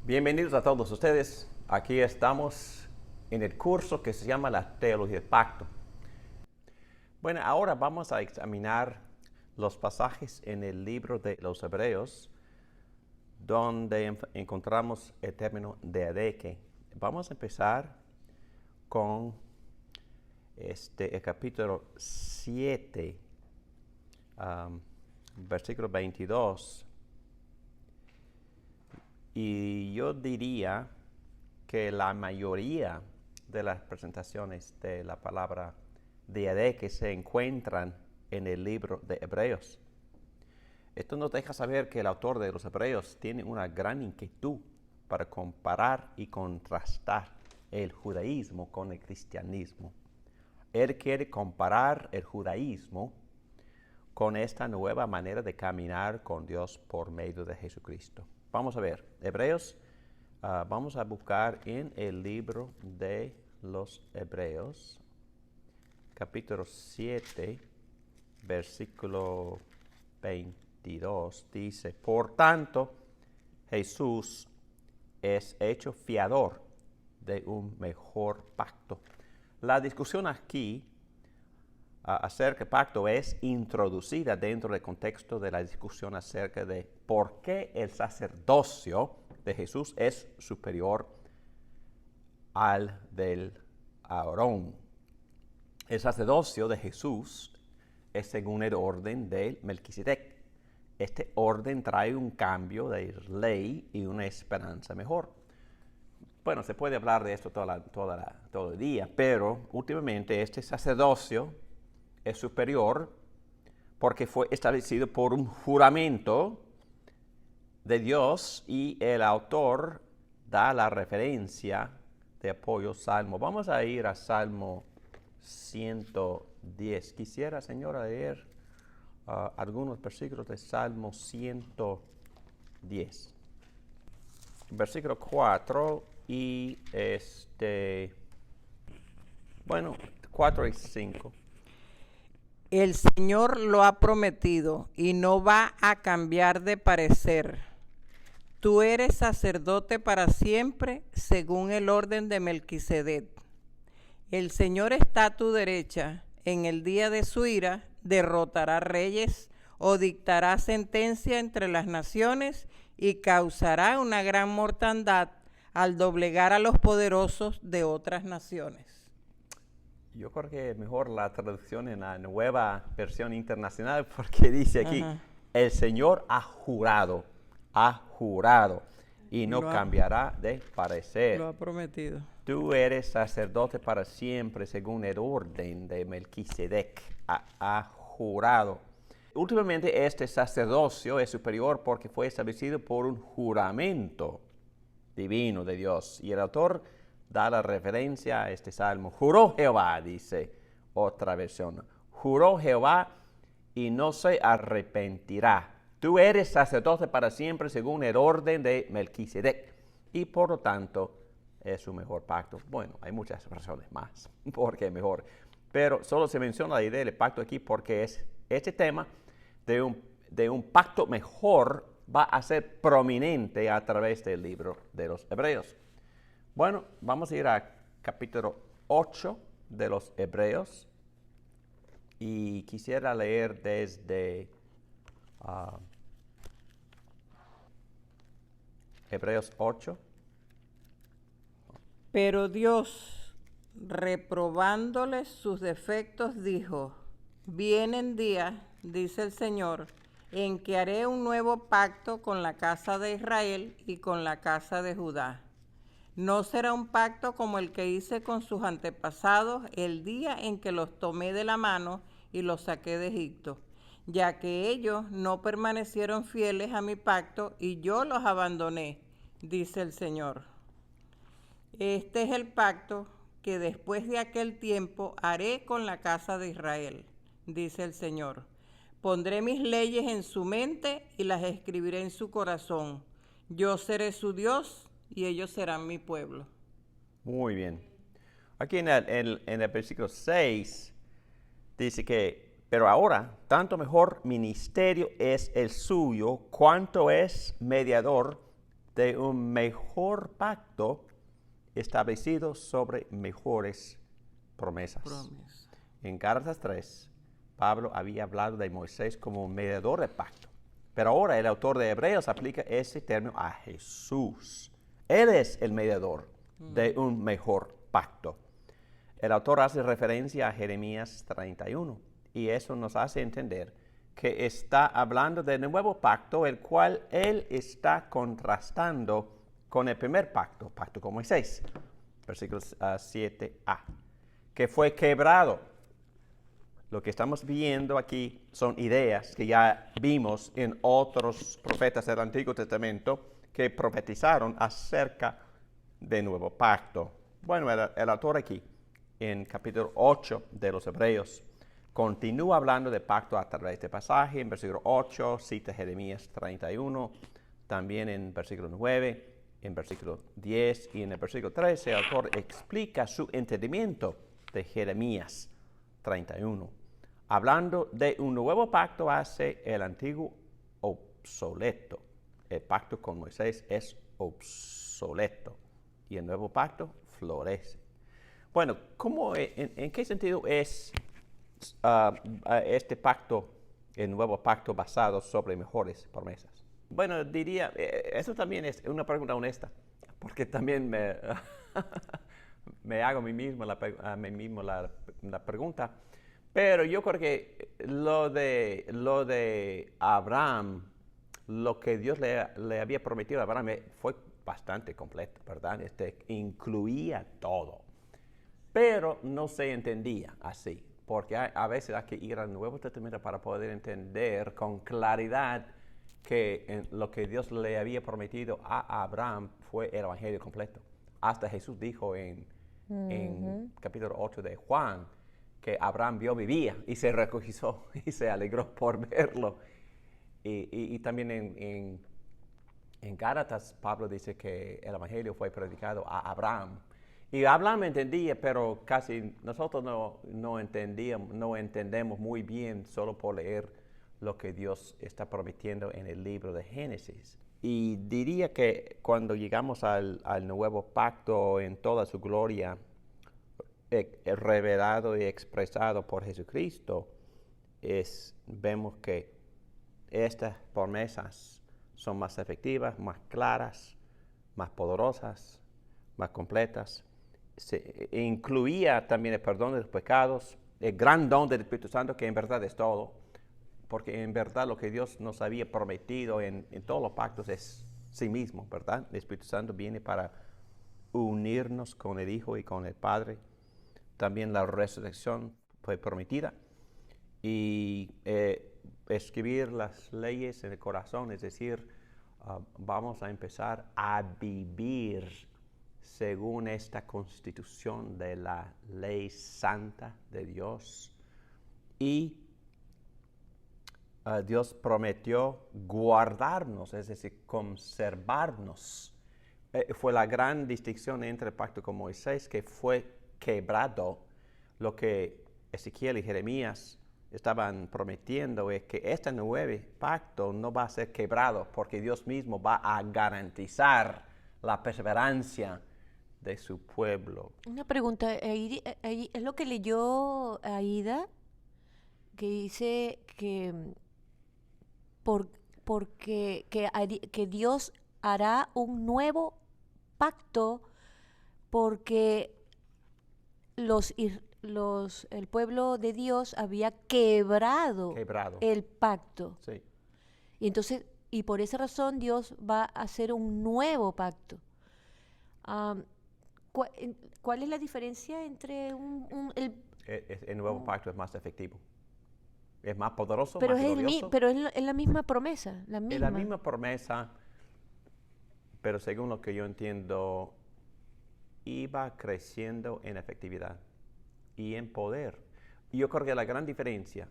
Bienvenidos a todos ustedes. Aquí estamos en el curso que se llama la Teología del Pacto. Bueno, ahora vamos a examinar los pasajes en el libro de los Hebreos donde encontramos el término diadeque. Vamos a empezar con el capítulo 7, versículo 22. Y yo diría que la mayoría de las presentaciones de la palabra diadeque se encuentran en el libro de Hebreos. Esto nos deja saber que el autor de los Hebreos tiene una gran inquietud para comparar y contrastar el judaísmo con el cristianismo. Él quiere comparar el judaísmo con esta nueva manera de caminar con Dios por medio de Jesucristo. Vamos a ver, Hebreos, vamos a buscar en el libro de los Hebreos, capítulo 7, versículo 22, dice: por tanto, Jesús es hecho fiador de un mejor pacto. La discusión aquí acerca del pacto es introducida dentro del contexto de la discusión acerca de por qué el sacerdocio de Jesús es superior al del Aarón. El sacerdocio de Jesús es según el orden de Melquisedec. Este orden trae un cambio de ley y una esperanza mejor. Bueno, se puede hablar de esto todo el día, pero últimamente este sacerdocio es superior porque fue establecido por un juramento de Dios y el autor da la referencia de apoyo Salmo. Vamos a ir a Salmo 110. Quisiera, señora, leer algunos versículos de Salmo 110. Versículo 4 y 4 y 5. El Señor lo ha prometido y no va a cambiar de parecer. Tú eres sacerdote para siempre, según el orden de Melquisedec. El Señor está a tu derecha. En el día de su ira derrotará reyes o dictará sentencia entre las naciones y causará una gran mortandad al doblegar a los poderosos de otras naciones. Yo creo que es mejor la traducción en la nueva versión internacional porque dice aquí, el Señor ha jurado y no cambiará de parecer. Lo ha prometido. Tú eres sacerdote para siempre según el orden de Melquisedec. Ha jurado. Últimamente este sacerdocio es superior porque fue establecido por un juramento divino de Dios. Y el autor da la referencia a este salmo. Juró Jehová, dice otra versión. Juró Jehová y no se arrepentirá. Tú eres sacerdote para siempre según el orden de Melquisedec. Y por lo tanto es un mejor pacto. Bueno, hay muchas razones más porque es mejor. Pero solo se menciona la idea del pacto aquí porque es este tema de un pacto mejor va a ser prominente a través del libro de los Hebreos. Bueno, vamos a ir a capítulo 8 de los Hebreos y quisiera leer desde Hebreos 8. Pero Dios, reprobándoles sus defectos, dijo: vienen días, dice el Señor, en que haré un nuevo pacto con la casa de Israel y con la casa de Judá. No será un pacto como el que hice con sus antepasados el día en que los tomé de la mano y los saqué de Egipto, ya que ellos no permanecieron fieles a mi pacto y yo los abandoné, dice el Señor. Este es el pacto que después de aquel tiempo haré con la casa de Israel, dice el Señor. Pondré mis leyes en su mente y las escribiré en su corazón. Yo seré su Dios y ellos serán mi pueblo. Muy bien. Aquí en el versículo 6 dice que, pero ahora, tanto mejor ministerio es el suyo, cuanto es mediador de un mejor pacto establecido sobre mejores promesas. En Gálatas 3, Pablo había hablado de Moisés como un mediador de pacto, pero ahora el autor de Hebreos aplica ese término a Jesús. Él es el mediador de un mejor pacto. El autor hace referencia a Jeremías 31 y eso nos hace entender que está hablando del nuevo pacto, el cual él está contrastando con el primer pacto con Moisés, versículos 7a, que fue quebrado. Lo que estamos viendo aquí son ideas que ya vimos en otros profetas del Antiguo Testamento que profetizaron acerca del nuevo pacto. Bueno, el autor aquí, en capítulo 8 de los Hebreos, continúa hablando de pacto a través de este pasaje. En versículo 8 cita Jeremías 31, también en versículo 9, en versículo 10 y en el versículo 13, el autor explica su entendimiento de Jeremías 31. Hablando de un nuevo pacto hace el antiguo obsoleto. El pacto con Moisés es obsoleto y el nuevo pacto florece. Bueno, ¿en qué sentido es este pacto, el nuevo pacto basado sobre mejores promesas? Bueno, diría, eso también es una pregunta honesta, porque también me hago a mí mismo la pregunta. Pero yo creo que lo de Abraham, lo que Dios le había prometido a Abraham fue bastante completo, ¿verdad? Incluía todo. Pero no se entendía así, porque a veces hay que ir al Nuevo Testamento para poder entender con claridad que lo que Dios le había prometido a Abraham fue el Evangelio completo. Hasta Jesús dijo en capítulo 8 de Juan, que Abraham vio mi vida y se regocijó y se alegró por verlo. Y también en Gálatas, Pablo dice que el Evangelio fue predicado a Abraham. Y Abraham entendía, pero casi nosotros no entendemos muy bien solo por leer lo que Dios está prometiendo en el libro de Génesis. Y diría que cuando llegamos al nuevo pacto en toda su gloria, revelado y expresado por Jesucristo, vemos que estas promesas son más efectivas, más claras, más poderosas, más completas. Incluía también el perdón de los pecados, el gran don del Espíritu Santo, que en verdad es todo, porque en verdad lo que Dios nos había prometido en todos los pactos es sí mismo, ¿verdad? El Espíritu Santo viene para unirnos con el Hijo y con el Padre. También la resurrección fue prometida y escribir las leyes en el corazón, es decir, vamos a empezar a vivir según esta constitución de la ley santa de Dios. Y Dios prometió guardarnos, es decir, conservarnos. Fue la gran distinción entre el pacto con Moisés, que fue quebrado. Lo que Ezequiel y Jeremías estaban prometiendo es que este nuevo pacto no va a ser quebrado, porque Dios mismo va a garantizar la perseverancia de su pueblo. Una pregunta, ahí es lo que leyó Aida, que dice que que Dios hará un nuevo pacto porque el pueblo de Dios había quebrado el pacto. Sí. Y entonces, y por esa razón Dios va a hacer un nuevo pacto. ¿Cuál es la diferencia entre el nuevo pacto es más efectivo? Es más poderoso, pero más glorioso. Pero es la misma promesa, la misma. Es la misma promesa, pero según lo que yo entiendo, iba creciendo en efectividad y en poder. Y yo creo que la gran diferencia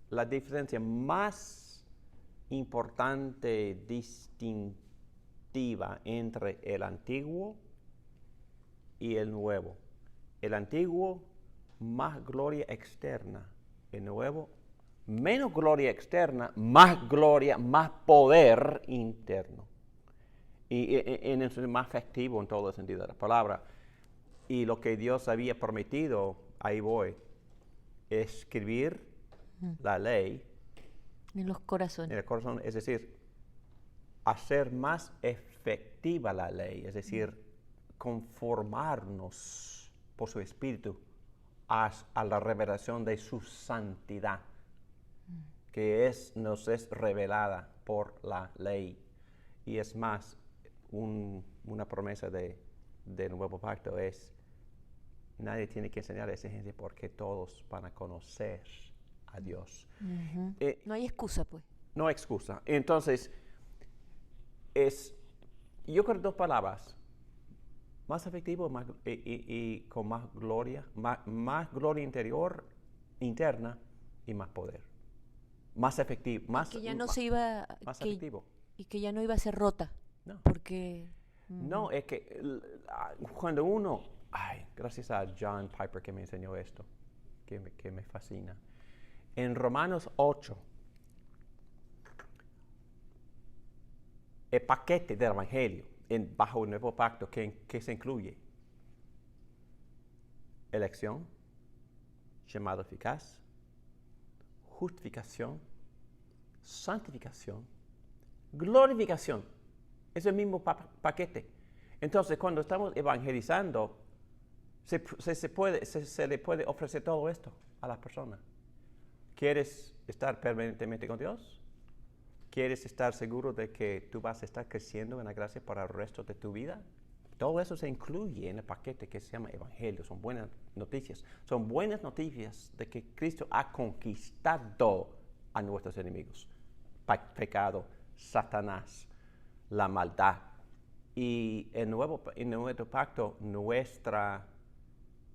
la diferencia más importante, distintiva entre el antiguo y el nuevo. El antiguo, más gloria externa. El nuevo, menos gloria externa, más gloria, más poder interno. Y en el sentido más efectivo en todo el sentido de la palabra. Y lo que Dios había prometido, ahí voy, escribir la ley En los corazones. en el corazón, es decir, hacer más efectiva la ley, es decir, conformarnos por su espíritu a la revelación de su santidad, que nos es revelada por la ley. Y es más, una promesa del nuevo pacto es, nadie tiene que enseñar a esa gente porque todos van a conocer a Dios. No hay excusa, pues. No hay excusa. Entonces, yo creo dos palabras, más efectivo y con más gloria, más gloria interna y más poder. Más efectivo, más, Que ya no se iba... más que- efectivo. Y que ya no iba a ser rota. No. Porque... No, es que cuando uno, gracias a John Piper que me enseñó esto, que me fascina. En Romanos 8, el paquete del Evangelio bajo el nuevo pacto, que se incluye elección, llamado eficaz, justificación, santificación, glorificación. Es el mismo paquete. Entonces, cuando estamos evangelizando, se le puede ofrecer todo esto a las personas. ¿Quieres estar permanentemente con Dios? ¿Quieres estar seguro de que tú vas a estar creciendo en la gracia para el resto de tu vida? Todo eso se incluye en el paquete que se llama Evangelio. Son buenas noticias. Son buenas noticias de que Cristo ha conquistado a nuestros enemigos. Pecado, Satanás, la maldad. Y en el nuevo pacto, nuestra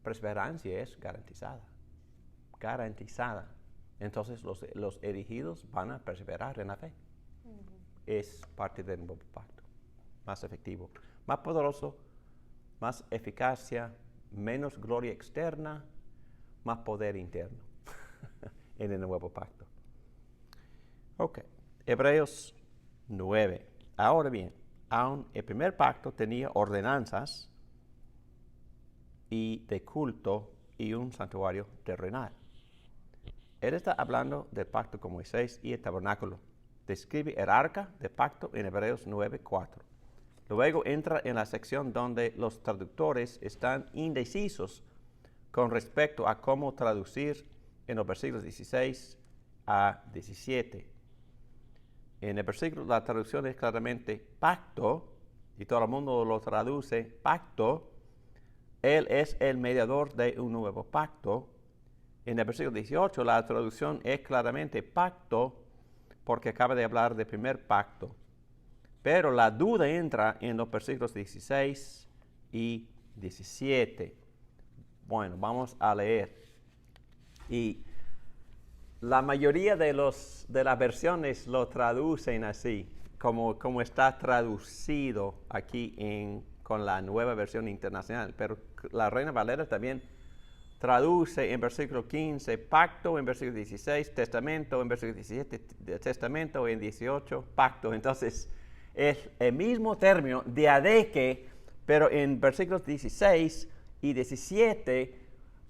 perseverancia es garantizada. Garantizada. Entonces los elegidos van a perseverar en la fe. Es parte del nuevo pacto. Más efectivo, más poderoso, más eficacia, menos gloria externa, más poder interno en el nuevo pacto. Ok, Hebreos 9. Ahora bien, aún el primer pacto tenía ordenanzas y de culto y un santuario terrenal. Él está hablando del pacto con Moisés y el tabernáculo. Describe el arca del pacto en Hebreos 9:4. Luego entra en la sección donde los traductores están indecisos con respecto a cómo traducir en los versículos 16 a 17. En el versículo la traducción es claramente pacto, y todo el mundo lo traduce pacto. Él es el mediador de un nuevo pacto. En el versículo 18 la traducción es claramente pacto, porque acaba de hablar del primer pacto. Pero la duda entra en los versículos 16 y 17. Bueno, vamos a leer. Y la mayoría de las versiones lo traducen así, como está traducido aquí con la nueva versión internacional. Pero la Reina Valera también traduce en versículo 15 pacto, en versículo 16 testamento, en versículo 17 testamento, en 18 pacto. Entonces es el mismo término, diadeque, pero en versículos 16 y 17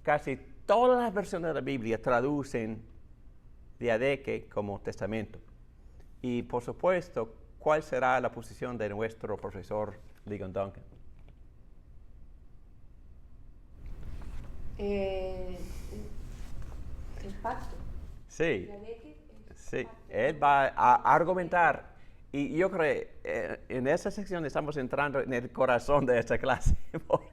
casi todas las versiones de la Biblia traducen diadeque como testamento. Y por supuesto, ¿cuál será la posición de nuestro profesor Ligon Duncan? El pacto. Sí, sí, él va a argumentar. Y yo creo que en esa sección estamos entrando en el corazón de esta clase, porque